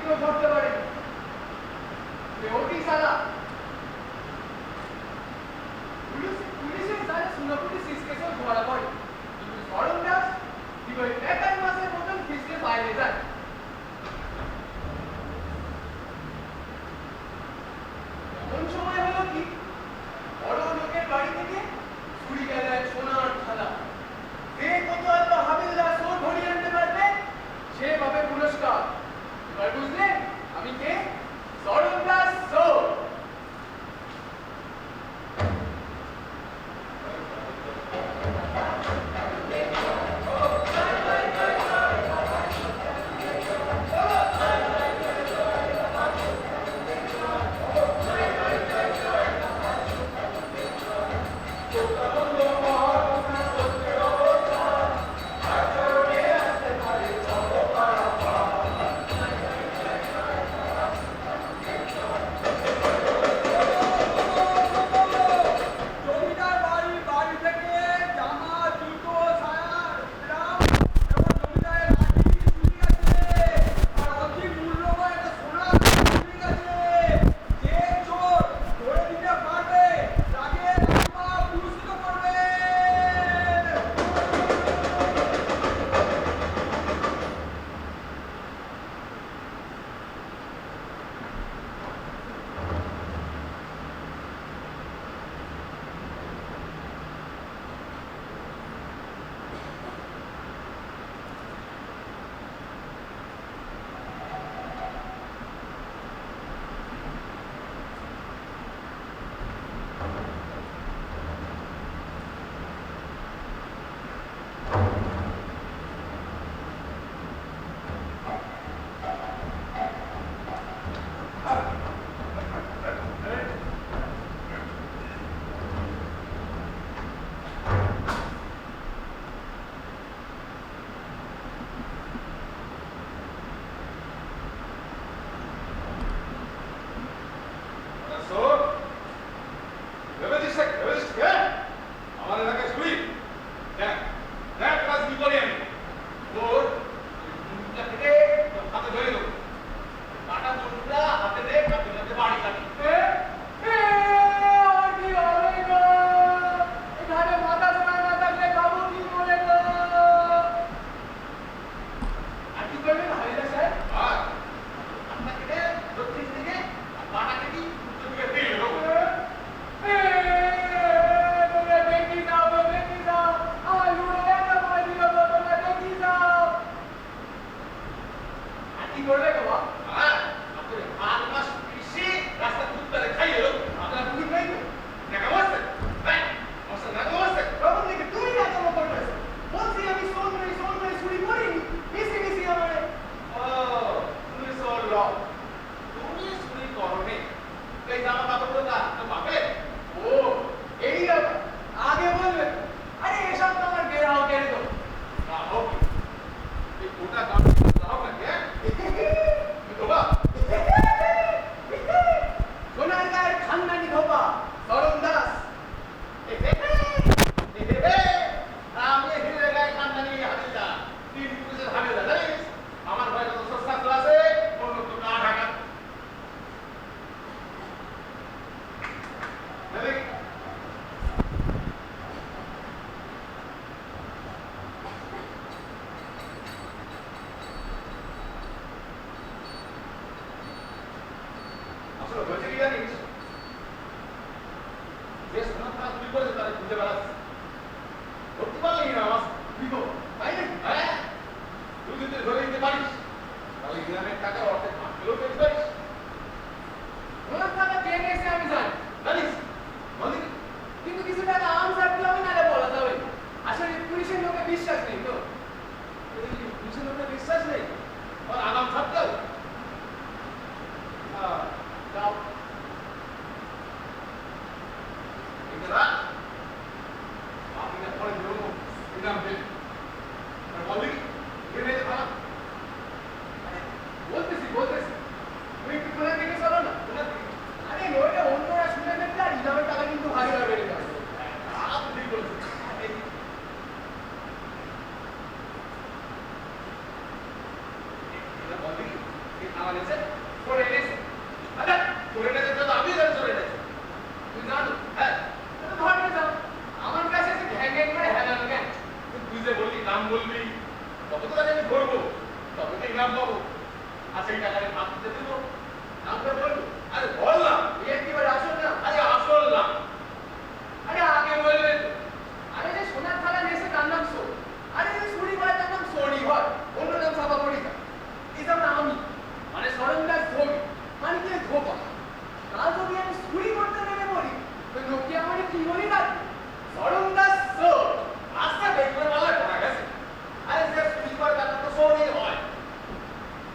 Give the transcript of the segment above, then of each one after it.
কেউ ধরতে পারেনি। ওটি সালা পুলিশের সাথে সুনাপুটি সিসকেসেও ধরা পড়ে, কিন্তু শরণ দাস কি ওই বেকার মাসের মতন ফিসকে বাইরে যায়। এমন সময় হলো কি বড় লোকের বাড়ি থেকে ছুরি গেল এক সোনার থালা। যে কত এত হাবিলদার সোর ধরিয়ে আনতে পারবে সে পাবে পুরস্কার। এবার বুঝলেন আমি কে? শরণ দাস সোর। আমার এসে করে এনেছে। আচ্ছা করে এনেছে তো আমি জানি করে এনেছে। তুই জানো? হ্যাঁ। ধরে যাও। আমার কাছে এসে ঘ্যাং ঘ্যাং করে হেলানো কেন? তুই যে বললি নাম বলবি, তবে তো আমি ধরবো, তবে তো ইনাম পাবো। আর সেই টাকাটা ভাগ দিতে দেবো। নামটা বলবো? আরে বল না। একেবারে আসল না। আরে আসল না। আরে আগে বলবে তো। আরে যে সোনার থালা নিয়েছে তার নাম সোর। আরে যে চুরি করে তার নাম সোরি হয়। অন্য নাম সাবা পরিকা। এটা না আমি। মানে সরঞ্জাস ধোবি। মানে কি ধোপা। তা যদি আমি চুরি করতে নেমে বলি, তো লোকে আমাকে কি বলি রাখবে? সরঞ্জাস সোর। রাস্তা দেখবে বলা করা গেছে। আরে যে চুরি করে তার নাম তো সোরই হয়।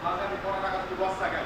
আজ আমি 15 টাকা শুধু বস্তা গেল।